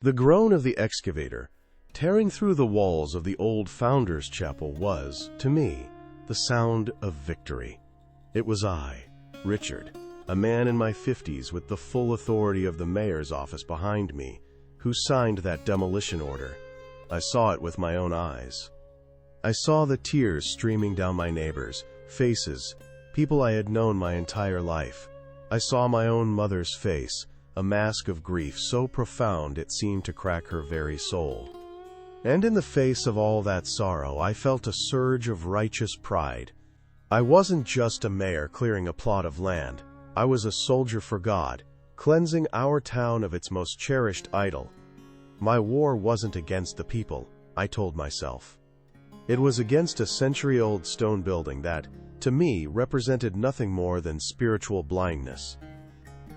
The groan of the excavator, tearing through the walls of the old Founders' Chapel was, to me, the sound of victory. It was I, Richard, a man in my 50s with the full authority of the mayor's office behind me, who signed that demolition order. I saw it with my own eyes. I saw the tears streaming down my neighbors' faces, people I had known my entire life. I saw my own mother's face, a mask of grief so profound it seemed to crack her very soul. And in the face of all that sorrow, I felt a surge of righteous pride. I wasn't just a mayor clearing a plot of land. I was a soldier for God, cleansing our town of its most cherished idol. My war wasn't against the people, I told myself. It was against a century-old stone building that, to me, represented nothing more than spiritual blindness.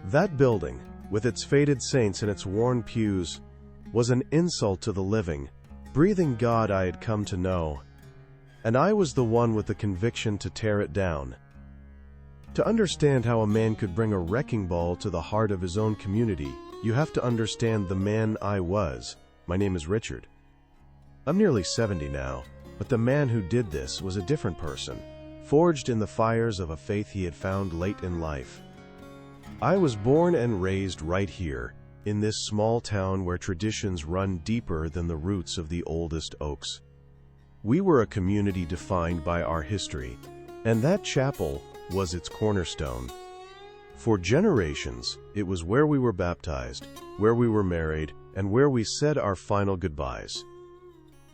That building, with its faded saints and its worn pews, was an insult to the living, breathing God I had come to know. And I was the one with the conviction to tear it down. To understand how a man could bring a wrecking ball to the heart of his own community, you have to understand the man I was. My name is Richard. I'm nearly 70 now, but the man who did this was a different person, forged in the fires of a faith he had found late in life. I was born and raised right here, in this small town where traditions run deeper than the roots of the oldest oaks. We were a community defined by our history, and that chapel was its cornerstone. For generations, it was where we were baptized, where we were married, and where we said our final goodbyes.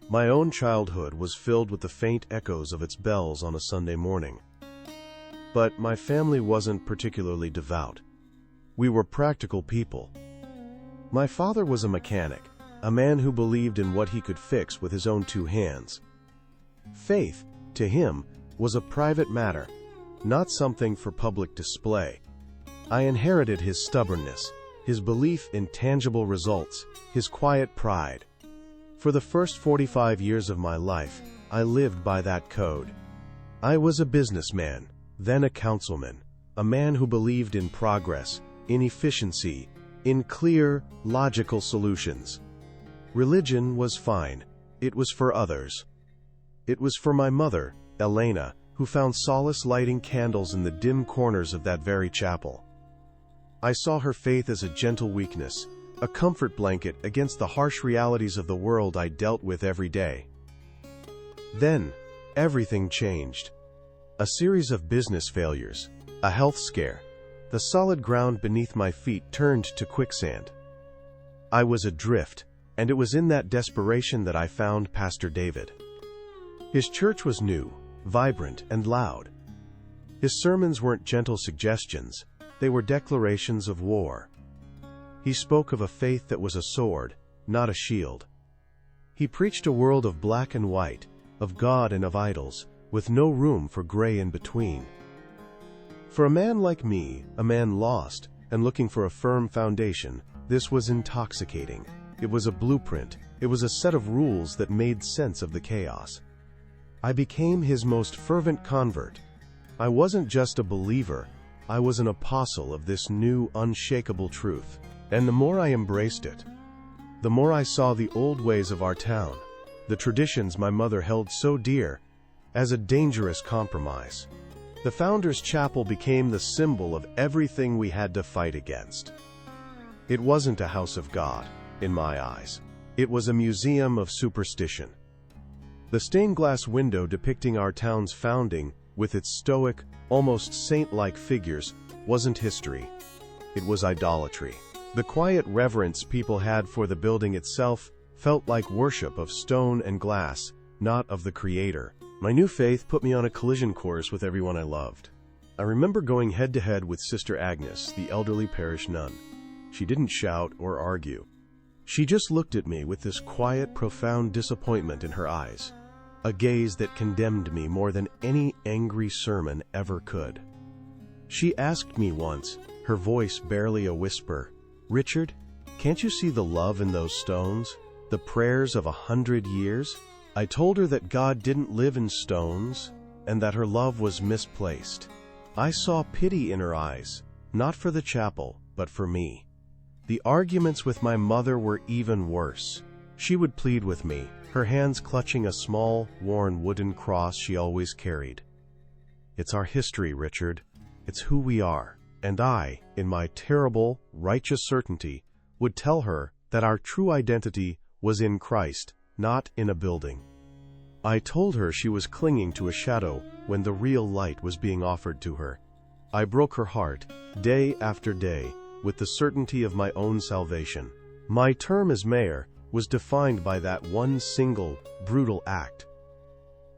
My own childhood was filled with the faint echoes of its bells on a Sunday morning. But my family wasn't particularly devout. We were practical people. My father was a mechanic, a man who believed in what he could fix with his own two hands. Faith, to him, was a private matter, not something for public display. I inherited his stubbornness, his belief in tangible results, his quiet pride. For the first 45 years of my life, I lived by that code. I was a businessman, then a councilman, a man who believed in progress, in efficiency, in clear, logical solutions. Religion was fine. It was for others. It was for my mother, Elena, who found solace lighting candles in the dim corners of that very chapel. I saw her faith as a gentle weakness, a comfort blanket against the harsh realities of the world I dealt with every day. Then, everything changed. A series of business failures, a health scare. The solid ground beneath my feet turned to quicksand. I was adrift, and it was in that desperation that I found Pastor David. His church was new, vibrant, and loud. His sermons weren't gentle suggestions, they were declarations of war. He spoke of a faith that was a sword, not a shield. He preached a world of black and white, of God and of idols, with no room for gray in between. For a man like me, a man lost and looking for a firm foundation, this was intoxicating. It was a blueprint. It was a set of rules that made sense of the chaos. I became his most fervent convert. I wasn't just a believer. I was an apostle of this new, unshakable truth. And the more I embraced it, the more I saw the old ways of our town, the traditions my mother held so dear, as a dangerous compromise. The Founders' Chapel became the symbol of everything we had to fight against. It wasn't a house of God, in my eyes. It was a museum of superstition. The stained glass window depicting our town's founding, with its stoic, almost saint-like figures, wasn't history. It was idolatry. The quiet reverence people had for the building itself felt like worship of stone and glass, not of the Creator. My new faith put me on a collision course with everyone I loved. I remember going head-to-head with Sister Agnes, the elderly parish nun. She didn't shout or argue. She just looked at me with this quiet, profound disappointment in her eyes, a gaze that condemned me more than any angry sermon ever could. She asked me once, her voice barely a whisper, "Richard, can't you see the love in those stones? The prayers of 100 years?" I told her that God didn't live in stones, and that her love was misplaced. I saw pity in her eyes, not for the chapel, but for me. The arguments with my mother were even worse. She would plead with me, her hands clutching a small, worn wooden cross she always carried. "It's our history, Richard. It's who we are." And I, in my terrible, righteous certainty, would tell her that our true identity was in Christ, not in a building. I told her she was clinging to a shadow when the real light was being offered to her. I broke her heart, day after day, with the certainty of my own salvation. My term as mayor was defined by that one single, brutal act.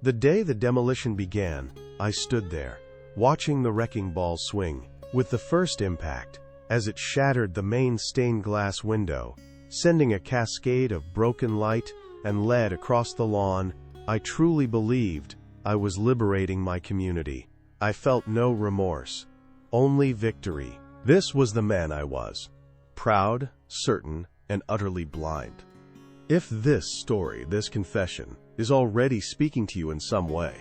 The day the demolition began, I stood there, watching the wrecking ball swing. With the first impact, as it shattered the main stained glass window, sending a cascade of broken light and lead across the lawn, I truly believed I was liberating my community. I felt no remorse, only victory. This was the man I was, proud, certain, and utterly blind. If this story, this confession, is already speaking to you in some way,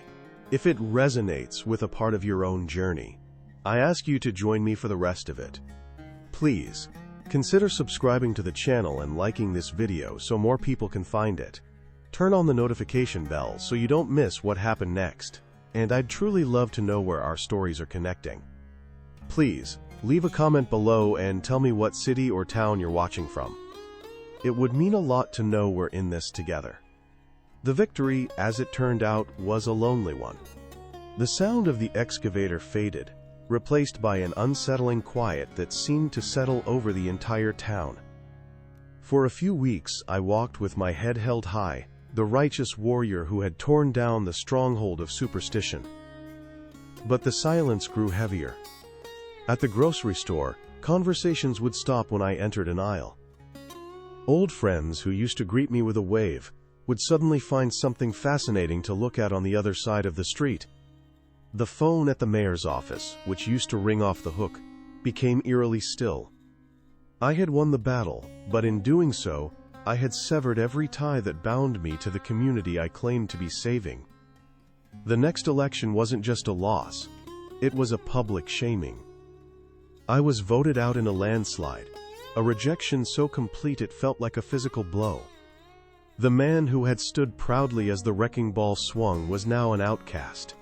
if it resonates with a part of your own journey, I ask you to join me for the rest of it. Please, consider subscribing to the channel and liking this video so more people can find it. Turn on the notification bell so you don't miss what happened next. And I'd truly love to know where our stories are connecting. Please, leave a comment below and tell me what city or town you're watching from. It would mean a lot to know we're in this together. The victory, as it turned out, was a lonely one. The sound of the excavator faded, replaced by an unsettling quiet that seemed to settle over the entire town. For a few weeks, I walked with my head held high, the righteous warrior who had torn down the stronghold of superstition. But the silence grew heavier. At the grocery store, conversations would stop when I entered an aisle. Old friends who used to greet me with a wave would suddenly find something fascinating to look at on the other side of the street. The phone at the mayor's office, which used to ring off the hook, became eerily still. I had won the battle, but in doing so, I had severed every tie that bound me to the community I claimed to be saving. The next election wasn't just a loss, it was a public shaming. I was voted out in a landslide, a rejection so complete it felt like a physical blow. The man who had stood proudly as the wrecking ball swung was now an outcast.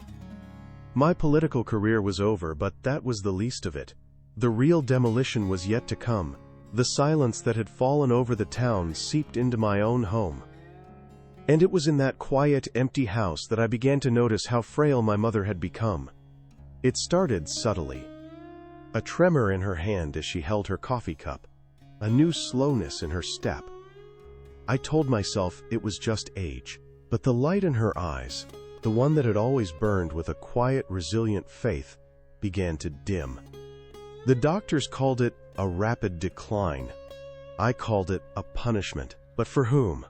My political career was over, but that was the least of it. The real demolition was yet to come. The silence that had fallen over the town seeped into my own home. And it was in that quiet, empty house that I began to notice how frail my mother had become. It started subtly. A tremor in her hand as she held her coffee cup. A new slowness in her step. I told myself it was just age. But the light in her eyes, the one that had always burned with a quiet, resilient faith, began to dim. The doctors called it a rapid decline. I called it a punishment. But for whom?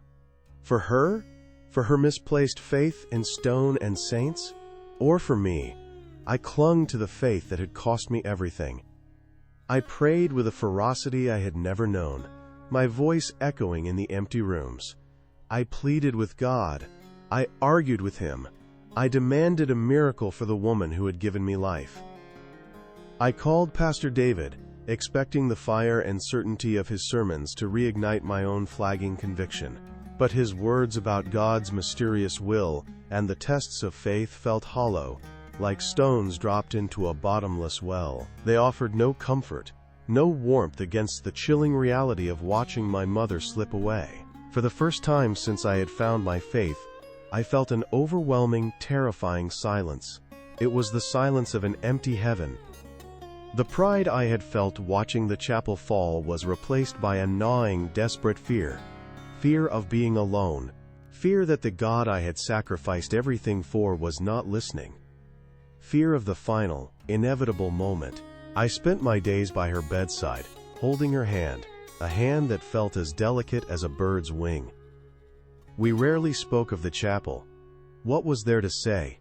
For her? For her misplaced faith in stone and saints? Or for me? I clung to the faith that had cost me everything. I prayed with a ferocity I had never known, my voice echoing in the empty rooms. I pleaded with God. I argued with Him. I demanded a miracle for the woman who had given me life. I called Pastor David, expecting the fire and certainty of his sermons to reignite my own flagging conviction. But his words about God's mysterious will and the tests of faith felt hollow, like stones dropped into a bottomless well. They offered no comfort, no warmth against the chilling reality of watching my mother slip away. For the first time since I had found my faith, I felt an overwhelming, terrifying silence. It was the silence of an empty heaven. The pride I had felt watching the chapel fall was replaced by a gnawing, desperate fear. Fear of being alone. Fear that the God I had sacrificed everything for was not listening. Fear of the final, inevitable moment. I spent my days by her bedside, holding her hand, a hand that felt as delicate as a bird's wing. We rarely spoke of the chapel. What was there to say?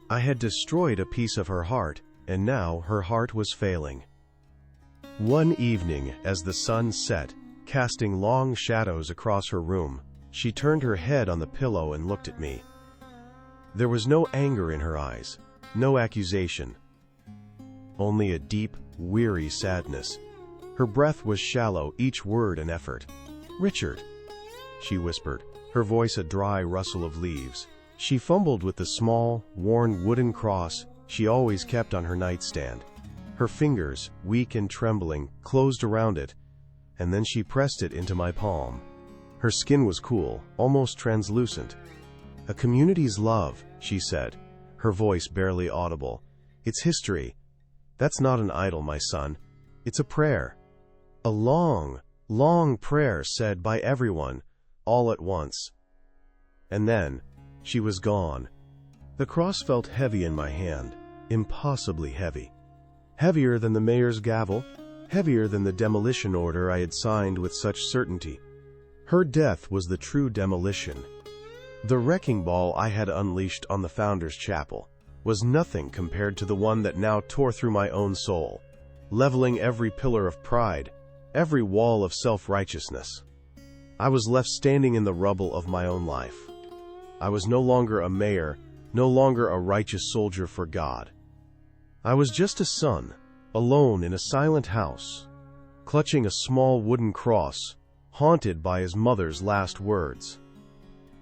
I had destroyed a piece of her heart, and now her heart was failing. One evening, as the sun set, casting long shadows across her room, she turned her head on the pillow and looked at me. There was no anger in her eyes, no accusation, only a deep, weary sadness. Her breath was shallow, each word an effort. "Richard," she whispered, her voice a dry rustle of leaves. She fumbled with the small, worn wooden cross she always kept on her nightstand. Her fingers, weak and trembling, closed around it, and then she pressed it into my palm. Her skin was cool, almost translucent. "A community's love," she said, her voice barely audible. "Its history. That's not an idol, my son. It's a prayer. A long, long prayer said by everyone, all at once." And then, she was gone. The cross felt heavy in my hand, impossibly heavy. Heavier than the mayor's gavel, heavier than the demolition order I had signed with such certainty. Her death was the true demolition. The wrecking ball I had unleashed on the Founders Chapel was nothing compared to the one that now tore through my own soul, leveling every pillar of pride, every wall of self-righteousness. I was left standing in the rubble of my own life. I was no longer a mayor, no longer a righteous soldier for God. I was just a son, alone in a silent house, clutching a small wooden cross, haunted by his mother's last words.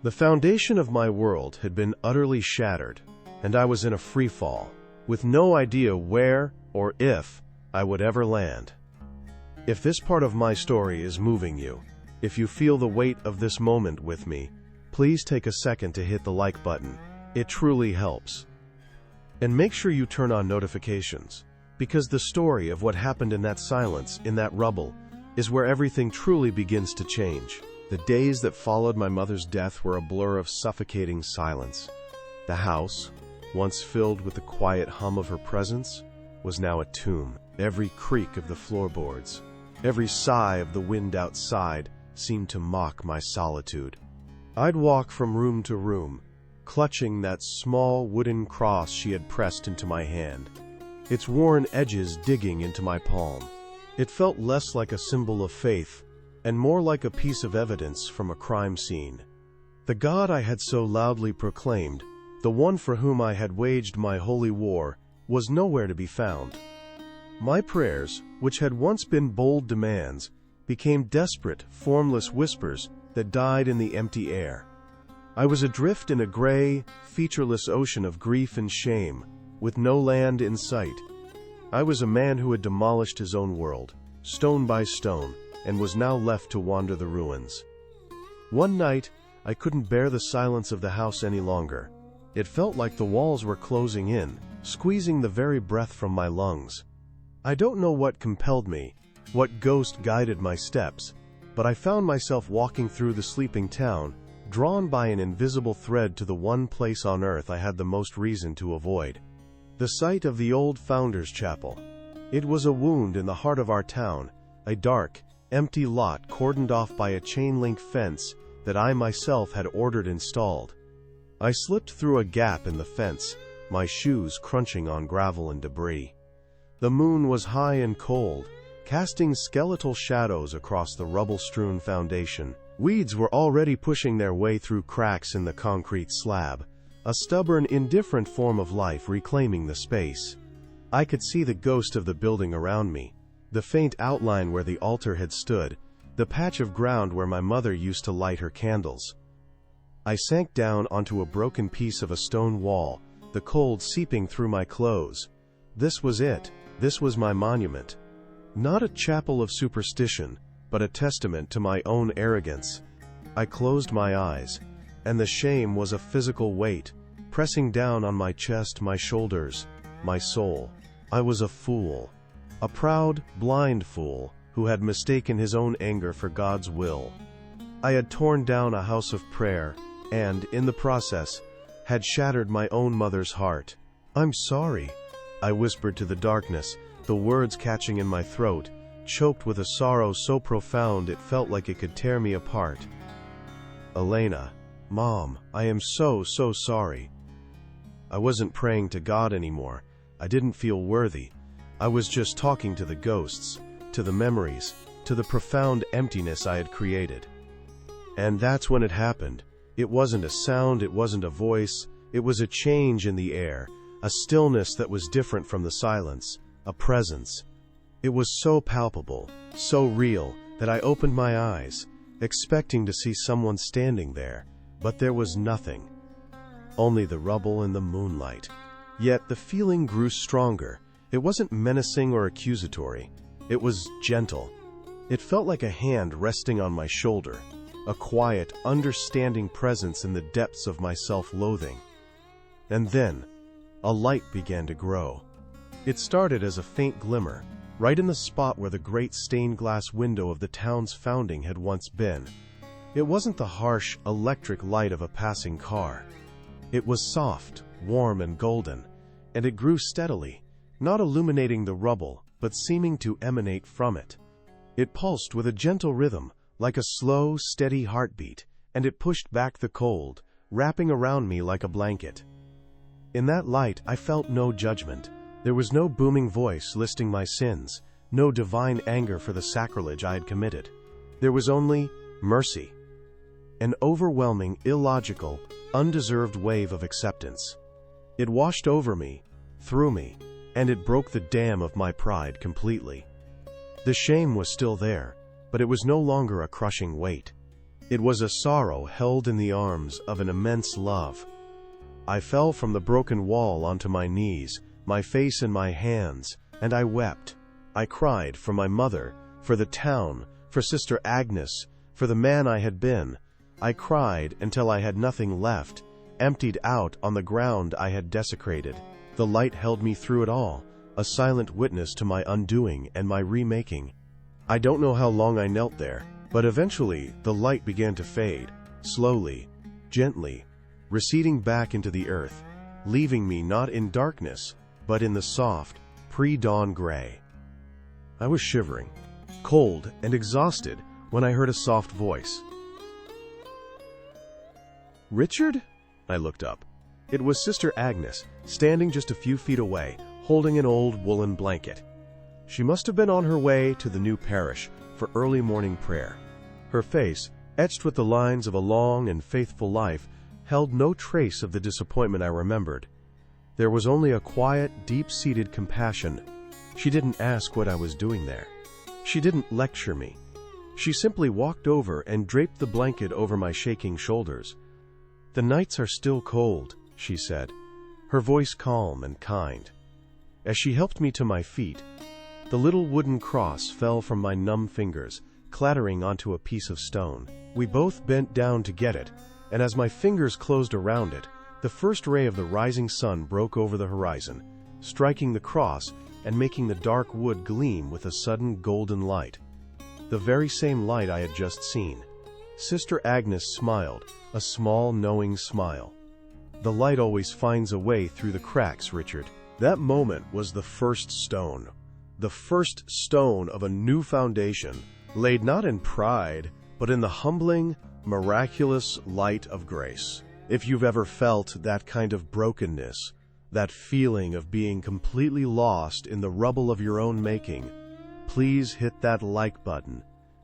The foundation of my world had been utterly shattered, and I was in a free fall, with no idea where or if I would ever land. If this part of my story is moving you, if you feel the weight of this moment with me, please take a second to hit the like button. It truly helps. And make sure you turn on notifications, because the story of what happened in that silence, in that rubble, is where everything truly begins to change. The days that followed my mother's death were a blur of suffocating silence. The house, once filled with the quiet hum of her presence, was now a tomb. Every creak of the floorboards, every sigh of the wind outside seemed to mock my solitude. I'd walk from room to room, clutching that small wooden cross she had pressed into my hand, its worn edges digging into my palm. It felt less like a symbol of faith and more like a piece of evidence from a crime scene. The God I had so loudly proclaimed, the one for whom I had waged my holy war, was nowhere to be found. My prayers, which had once been bold demands, became desperate, formless whispers that died in the empty air. I was adrift in a gray, featureless ocean of grief and shame, with no land in sight. I was a man who had demolished his own world, stone by stone, and was now left to wander the ruins. One night, I couldn't bear the silence of the house any longer. It felt like the walls were closing in, squeezing the very breath from my lungs. I don't know what compelled me, what ghost guided my steps, but I found myself walking through the sleeping town, drawn by an invisible thread to the one place on earth I had the most reason to avoid. The site of the old Founders Chapel. It was a wound in the heart of our town, a dark, empty lot cordoned off by a chain-link fence that I myself had ordered installed. I slipped through a gap in the fence, my shoes crunching on gravel and debris. The moon was high and cold, casting skeletal shadows across the rubble-strewn foundation. Weeds were already pushing their way through cracks in the concrete slab, a stubborn, indifferent form of life reclaiming the space. I could see the ghost of the building around me, the faint outline where the altar had stood, the patch of ground where my mother used to light her candles. I sank down onto a broken piece of a stone wall, the cold seeping through my clothes. This was it. This was my monument. Not a chapel of superstition, but a testament to my own arrogance. I closed my eyes, and the shame was a physical weight, pressing down on my chest, my shoulders, my soul. I was a fool, a proud, blind fool, who had mistaken his own anger for God's will. I had torn down a house of prayer, and, in the process, had shattered my own mother's heart. "I'm sorry," I whispered to the darkness, the words catching in my throat, choked with a sorrow so profound it felt like it could tear me apart. "Elena, Mom, I am so sorry." I wasn't praying to God anymore. I didn't feel worthy. I was just talking to the ghosts, to the memories, to the profound emptiness I had created. And that's when it happened. It wasn't a sound, it wasn't a voice, it was a change in the air, a stillness that was different from the silence, a presence. It was so palpable, so real, that I opened my eyes, expecting to see someone standing there, but there was nothing. Only the rubble and the moonlight. Yet the feeling grew stronger. It wasn't menacing or accusatory. It was gentle. It felt like a hand resting on my shoulder, a quiet, understanding presence in the depths of my self-loathing. And then, a light began to grow. It started as a faint glimmer, right in the spot where the great stained glass window of the town's founding had once been. It wasn't the harsh, electric light of a passing car. It was soft, warm, and golden, and it grew steadily, not illuminating the rubble, but seeming to emanate from it. It pulsed with a gentle rhythm, like a slow, steady heartbeat, and it pushed back the cold, wrapping around me like a blanket. In that light, I felt no judgment. There was no booming voice listing my sins, no divine anger for the sacrilege I had committed. There was only mercy. An overwhelming, illogical, undeserved wave of acceptance. It washed over me, through me, and it broke the dam of my pride completely. The shame was still there, but it was no longer a crushing weight. It was a sorrow held in the arms of an immense love. I fell from the broken wall onto my knees, my face in my hands, and I wept. I cried for my mother, for the town, for Sister Agnes, for the man I had been. I cried until I had nothing left, emptied out on the ground I had desecrated. The light held me through it all, a silent witness to my undoing and my remaking. I don't know how long I knelt there, but eventually the light began to fade, slowly, gently, receding back into the earth, leaving me not in darkness, but in the soft, pre-dawn gray. I was shivering, cold and exhausted when I heard a soft voice. "Richard?" I looked up. It was Sister Agnes, standing just a few feet away, holding an old woolen blanket. She must have been on her way to the new parish for early morning prayer. Her face, etched with the lines of a long and faithful life, held no trace of the disappointment I remembered. There was only a quiet, deep-seated compassion. She didn't ask what I was doing there. She didn't lecture me. She simply walked over and draped the blanket over my shaking shoulders. "The nights are still cold," she said, her voice calm and kind. As she helped me to my feet, the little wooden cross fell from my numb fingers, clattering onto a piece of stone. We both bent down to get it, and as my fingers closed around it, the first ray of the rising sun broke over the horizon, striking the cross and making the dark wood gleam with a sudden golden light. The very same light I had just seen. Sister Agnes smiled, a small, knowing smile. "The light always finds a way through the cracks, Richard." That moment was the first stone of a new foundation, laid not in pride, but in the humbling, miraculous light of grace. If you've ever felt that kind of brokenness, that feeling of being completely lost in the rubble of your own making, please hit that like button.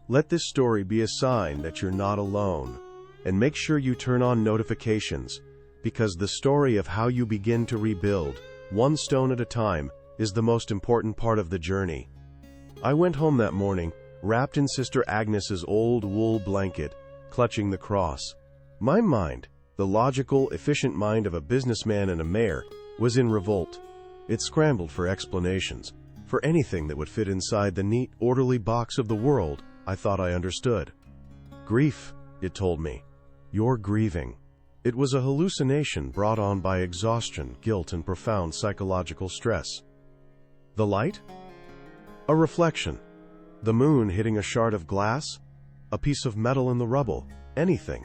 Let this story be a sign that you're not alone. And make sure you turn on notifications, because the story of how you begin to rebuild, one stone at a time, is the most important part of the journey. I went home that morning, wrapped in Sister Agnes's old wool blanket, clutching the cross. My mind, the logical, efficient mind of a businessman and a mayor, was in revolt. It scrambled for explanations, for anything that would fit inside the neat, orderly box of the world I thought I understood. "Grief," it told me. "You're grieving." It was a hallucination brought on by exhaustion, guilt, and profound psychological stress. The light? A reflection. The moon hitting a shard of glass? A piece of metal in the rubble? Anything.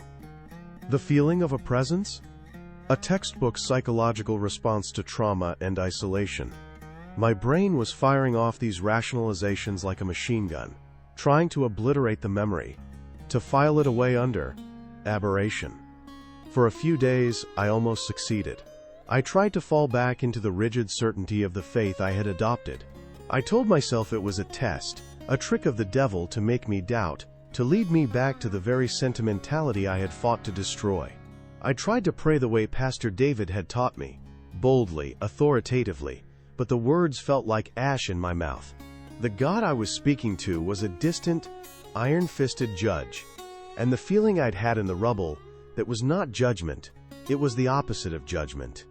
The feeling of a presence? A textbook psychological response to trauma and isolation. My brain was firing off these rationalizations like a machine gun, trying to obliterate the memory, to file it away under aberration. For a few days, I almost succeeded. I tried to fall back into the rigid certainty of the faith I had adopted. I told myself it was a test, a trick of the devil to make me doubt, to lead me back to the very sentimentality I had fought to destroy. I tried to pray the way Pastor David had taught me, boldly, authoritatively, but the words felt like ash in my mouth. The God I was speaking to was a distant, iron-fisted judge, and the feeling I'd had in the rubble, that was not judgment, it was the opposite of judgment.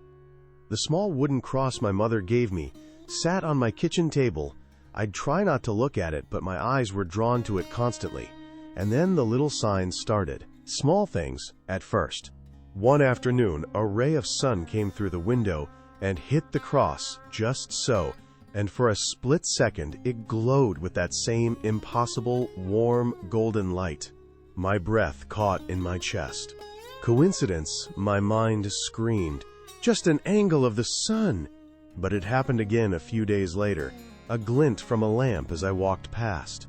The small wooden cross my mother gave me sat on my kitchen table. I'd try not to look at it, but my eyes were drawn to it constantly. And then the little signs started. Small things, at first. One afternoon, a ray of sun came through the window and hit the cross, just so, and for a split second it glowed with that same impossible, warm, golden light. My breath caught in my chest. Coincidence, my mind screamed. Just an angle of the sun! But it happened again a few days later, a glint from a lamp as I walked past.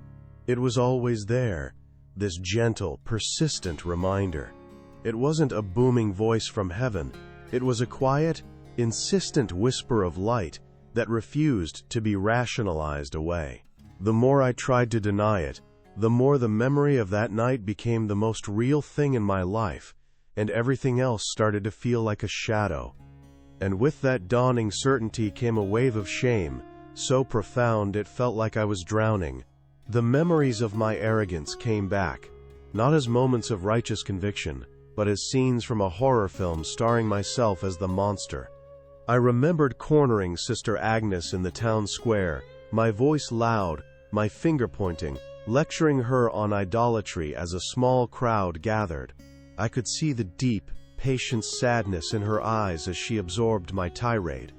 It was always there, this gentle, persistent reminder. It wasn't a booming voice from heaven. It was a quiet, insistent whisper of light that refused to be rationalized away. The more I tried to deny it, the more the memory of that night became the most real thing in my life, and everything else started to feel like a shadow. And with that dawning certainty came a wave of shame, so profound it felt like I was drowning. The memories of my arrogance came back, not as moments of righteous conviction, but as scenes from a horror film starring myself as the monster. I remembered cornering Sister Agnes in the town square, my voice loud, my finger pointing, lecturing her on idolatry as a small crowd gathered. I could see the deep, patient sadness in her eyes as she absorbed my tirade.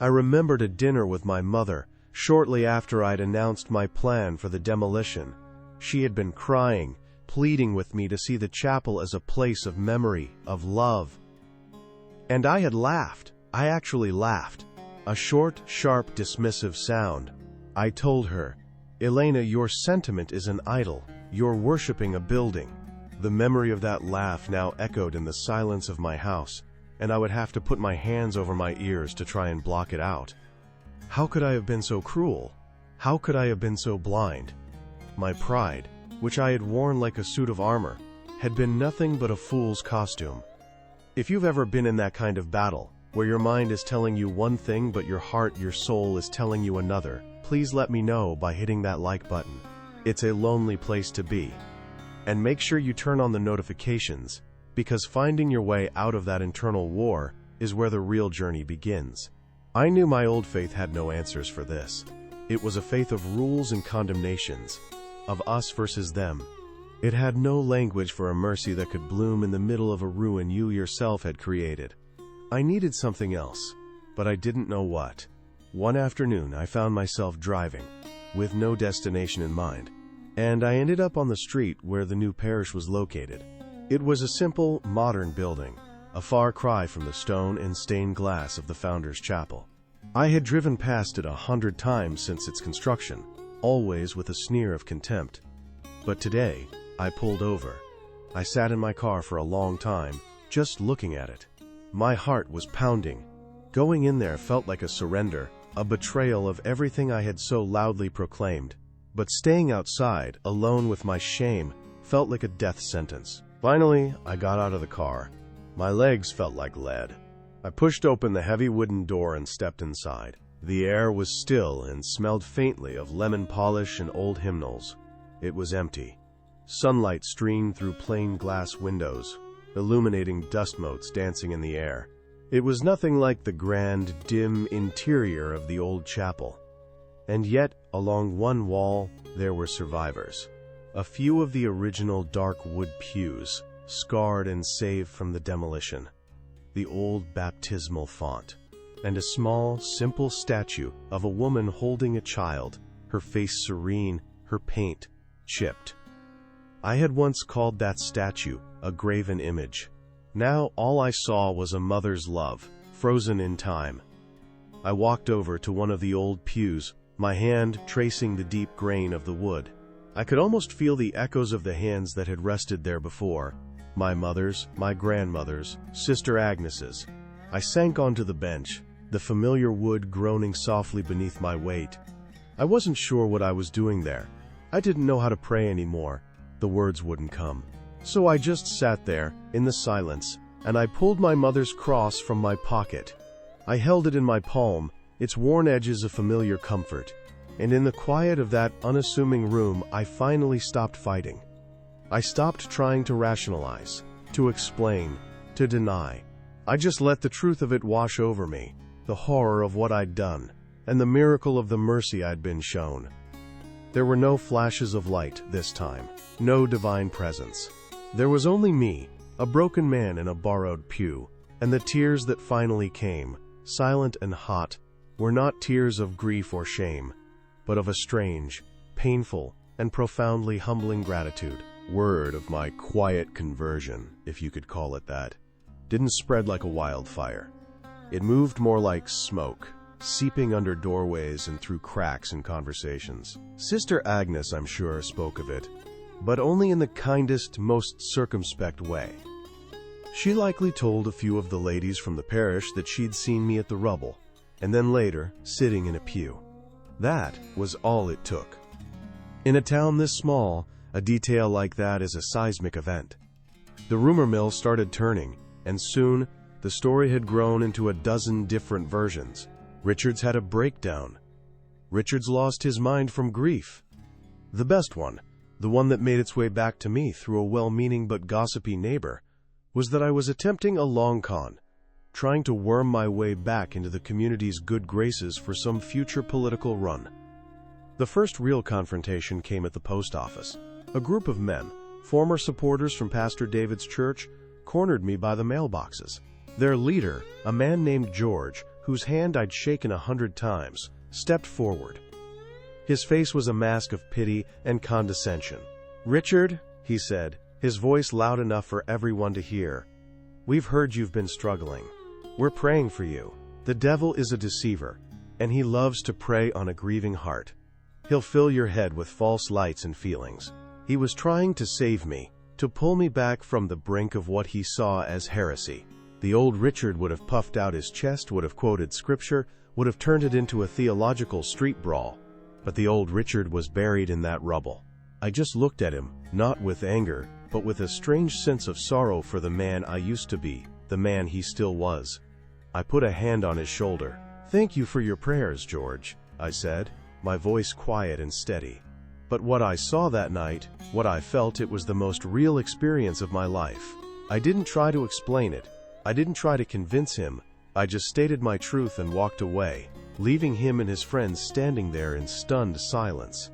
I remembered a dinner with my mother, shortly after I'd announced my plan for the demolition. She had been crying, pleading with me to see the chapel as a place of memory, of love. And I had laughed. I actually laughed. A short, sharp, dismissive sound. I told her, "Elena, your sentiment is an idol. You're worshiping a building." The memory of that laugh now echoed in the silence of my house, and I would have to put my hands over my ears to try and block it out. How could I have been so cruel? How could I have been so blind? My pride, which I had worn like a suit of armor, had been nothing but a fool's costume. If you've ever been in that kind of battle, where your mind is telling you one thing but your heart, your soul is telling you another, please let me know by hitting that like button. It's a lonely place to be. And make sure you turn on the notifications, because finding your way out of that internal war is where the real journey begins. I knew my old faith had no answers for this. It was a faith of rules and condemnations, of us versus them. It had no language for a mercy that could bloom in the middle of a ruin you yourself had created. I needed something else, but I didn't know what. One afternoon, I found myself driving, with no destination in mind, and I ended up on the street where the new parish was located. It was a simple, modern building, a far cry from the stone and stained glass of the Founders Chapel. I had driven past it 100 times since its construction, always with a sneer of contempt. But today, I pulled over. I sat in my car for a long time, just looking at it. My heart was pounding. Going in there felt like a surrender, a betrayal of everything I had so loudly proclaimed. But staying outside, alone with my shame, felt like a death sentence. Finally, I got out of the car. My legs felt like lead. I pushed open the heavy wooden door and stepped inside. The air was still and smelled faintly of lemon polish and old hymnals. It was empty. Sunlight streamed through plain glass windows, illuminating dust motes dancing in the air. It was nothing like the grand, dim interior of the old chapel. And yet, along one wall, there were survivors. A few of the original dark wood pews, scarred and saved from the demolition. The old baptismal font. And a small, simple statue of a woman holding a child, her face serene, her paint chipped. I had once called that statue a graven image. Now all I saw was a mother's love, frozen in time. I walked over to one of the old pews, my hand tracing the deep grain of the wood. I could almost feel the echoes of the hands that had rested there before. My mother's, my grandmother's, Sister Agnes's. I sank onto the bench, the familiar wood groaning softly beneath my weight. I wasn't sure what I was doing there. I didn't know how to pray anymore. The words wouldn't come. So I just sat there, in the silence, and I pulled my mother's cross from my pocket. I held it in my palm, its worn edges a familiar comfort. and in the quiet of that unassuming room, I finally stopped fighting. I stopped trying to rationalize, to explain, to deny. I just let the truth of it wash over me, the horror of what I'd done, and the miracle of the mercy I'd been shown. There were no flashes of light this time, no divine presence. There was only me, a broken man in a borrowed pew, and the tears that finally came, silent and hot, were not tears of grief or shame, but of a strange, painful, and profoundly humbling gratitude. Word of my quiet conversion, if you could call it that, didn't spread like a wildfire. It moved more like smoke, seeping under doorways and through cracks in conversations. Sister Agnes, I'm sure, spoke of it, but only in the kindest, most circumspect way. She likely told a few of the ladies from the parish that she'd seen me at the rubble, and then later, sitting in a pew. That was all it took. In a town this small, a detail like that is a seismic event. The rumor mill started turning, and soon, the story had grown into a dozen different versions. Richards had a breakdown. Richards lost his mind from grief. The best one, the one that made its way back to me through a well-meaning but gossipy neighbor, was that I was attempting a long con, trying to worm my way back into the community's good graces for some future political run. The first real confrontation came at the post office. A group of men, former supporters from Pastor David's church, cornered me by the mailboxes. Their leader, a man named George, whose hand I'd shaken 100 times, stepped forward. His face was a mask of pity and condescension. "Richard," he said, his voice loud enough for everyone to hear, "we've heard you've been struggling. We're praying for you. The devil is a deceiver, and he loves to prey on a grieving heart. He'll fill your head with false lights and feelings." He was trying to save me, to pull me back from the brink of what he saw as heresy. The old Richard would have puffed out his chest, would have quoted scripture, would have turned it into a theological street brawl. But the old Richard was buried in that rubble. I just looked at him, not with anger, but with a strange sense of sorrow for the man I used to be, the man he still was. I put a hand on his shoulder. "Thank you for your prayers, George," I said, my voice quiet and steady. But what I saw that night, what I felt, it was the most real experience of my life. I didn't try to explain it. I didn't try to convince him. I just stated my truth and walked away, leaving him and his friends standing there in stunned silence.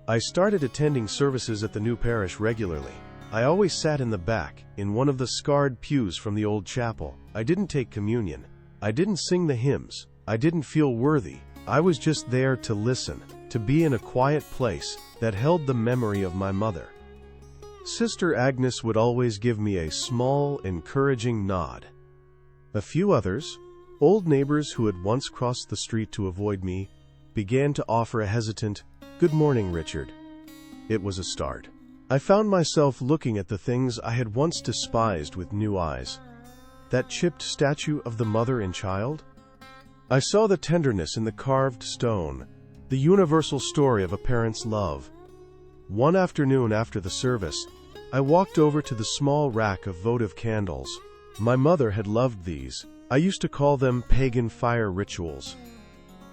I started attending services at the new parish regularly. I always sat in the back, in one of the scarred pews from the old chapel. I didn't take communion. I didn't sing the hymns. I didn't feel worthy. I was just there to listen, to be in a quiet place that held the memory of my mother. Sister Agnes would always give me a small, encouraging nod. A few others, old neighbors who had once crossed the street to avoid me, began to offer a hesitant, "Good morning, Richard." It was a start. I found myself looking at the things I had once despised with new eyes. That chipped statue of the mother and child? I saw the tenderness in the carved stone, the universal story of a parent's love. One afternoon after the service, I walked over to the small rack of votive candles. My mother had loved these. I used to call them pagan fire rituals.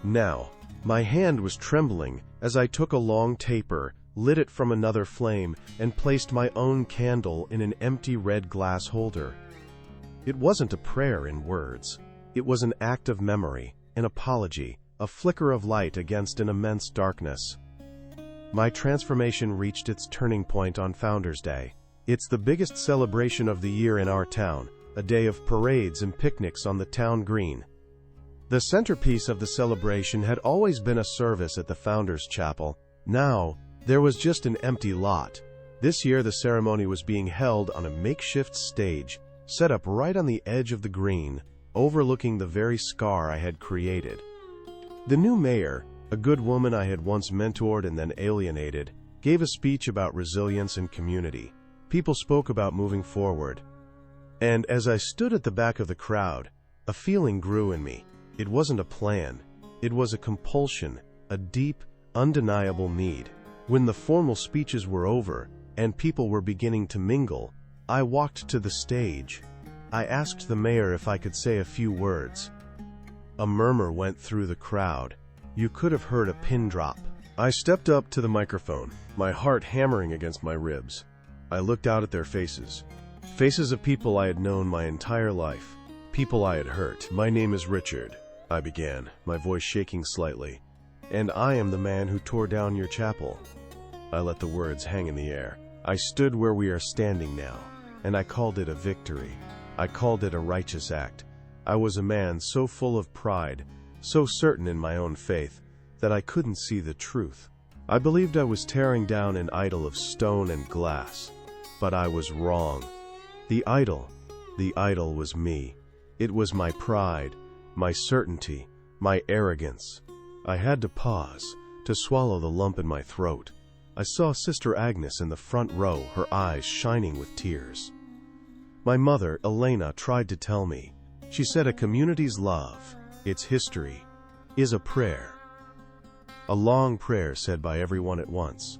Now, my hand was trembling as I took a long taper, lit it from another flame, and placed my own candle in an empty red glass holder. It wasn't a prayer in words. It was an act of memory, an apology, a flicker of light against an immense darkness. My transformation reached its turning point on Founders Day. It's the biggest celebration of the year in our town, a day of parades and picnics on the town green. The centerpiece of the celebration had always been a service at the Founders Chapel. Now, there was just an empty lot. This year the ceremony was being held on a makeshift stage, set up right on the edge of the green, overlooking the very scar I had created. The new mayor, a good woman I had once mentored and then alienated, gave a speech about resilience and community. People spoke about moving forward. And as I stood at the back of the crowd, a feeling grew in me. It wasn't a plan. It was a compulsion, a deep, undeniable need. When the formal speeches were over, and people were beginning to mingle, I walked to the stage. I asked the mayor if I could say a few words. A murmur went through the crowd. You could have heard a pin drop. I stepped up to the microphone, my heart hammering against my ribs. I looked out at their faces. Faces of people I had known my entire life. People I had hurt. "My name is Richard," I began, my voice shaking slightly. "And I am the man who tore down your chapel." I let the words hang in the air. I stood where we are standing now, and I called it a victory. I called it a righteous act. I was a man so full of pride, so certain in my own faith, that I couldn't see the truth. I believed I was tearing down an idol of stone and glass, but I was wrong. The idol was me. It was my pride, my certainty, my arrogance. I had to pause, to swallow the lump in my throat. I saw Sister Agnes in the front row, her eyes shining with tears. My mother, Elena, tried to tell me. She said a community's love, its history, is a prayer. A long prayer said by everyone at once.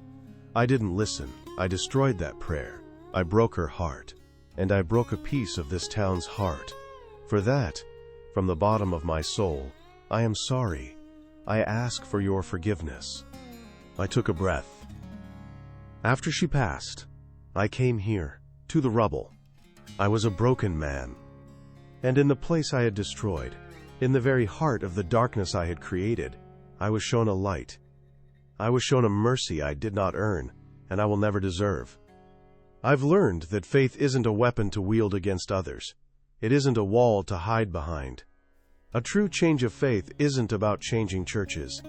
I didn't listen. I destroyed that prayer. I broke her heart, and I broke a piece of this town's heart. For that, from the bottom of my soul, I am sorry. I ask for your forgiveness. I took a breath. After she passed, I came here, to the rubble. I was a broken man. And in the place I had destroyed, in the very heart of the darkness I had created, I was shown a light. I was shown a mercy I did not earn, and I will never deserve. I've learned that faith isn't a weapon to wield against others. It isn't a wall to hide behind. A true change of faith isn't about changing churches.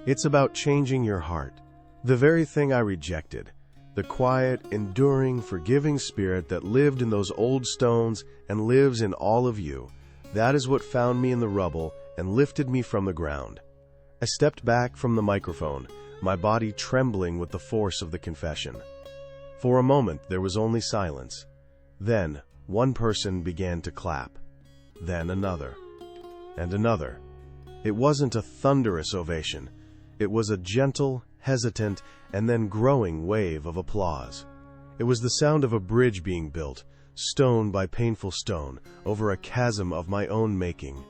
It's about changing your heart. The very thing I rejected, the quiet, enduring, forgiving spirit that lived in those old stones and lives in all of you, that is what found me in the rubble and lifted me from the ground. I stepped back from the microphone, my body trembling with the force of the confession. For a moment, there was only silence. Then, one person began to clap. Then another. And another. It wasn't a thunderous ovation. It was a gentle, hesitant, and then growing wave of applause. It was the sound of a bridge being built, stone by painful stone, over a chasm of my own making.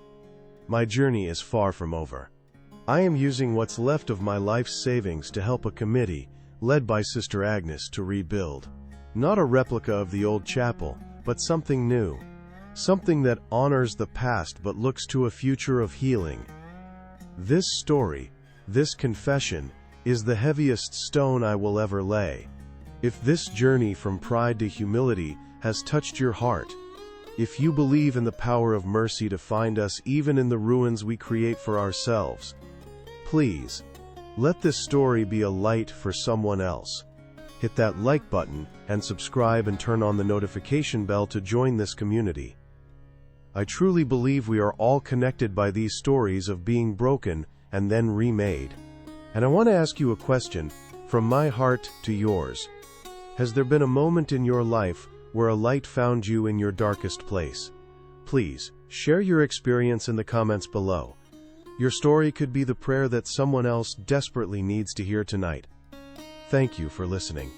My journey is far from over. I am using what's left of my life's savings to help a committee, led by Sister Agnes, to rebuild. Not a replica of the old chapel, but something new. Something that honors the past but looks to a future of healing. This story, this confession, is the heaviest stone I will ever lay. If this journey from pride to humility has touched your heart, if you believe in the power of mercy to find us even in the ruins we create for ourselves, please, let this story be a light for someone else. Hit that like button and subscribe and turn on the notification bell to join this community. I truly believe we are all connected by these stories of being broken and then remade. And I want to ask you a question, from my heart to yours. Has there been a moment in your life where a light found you in your darkest place? Please, share your experience in the comments below. Your story could be the prayer that someone else desperately needs to hear tonight. Thank you for listening.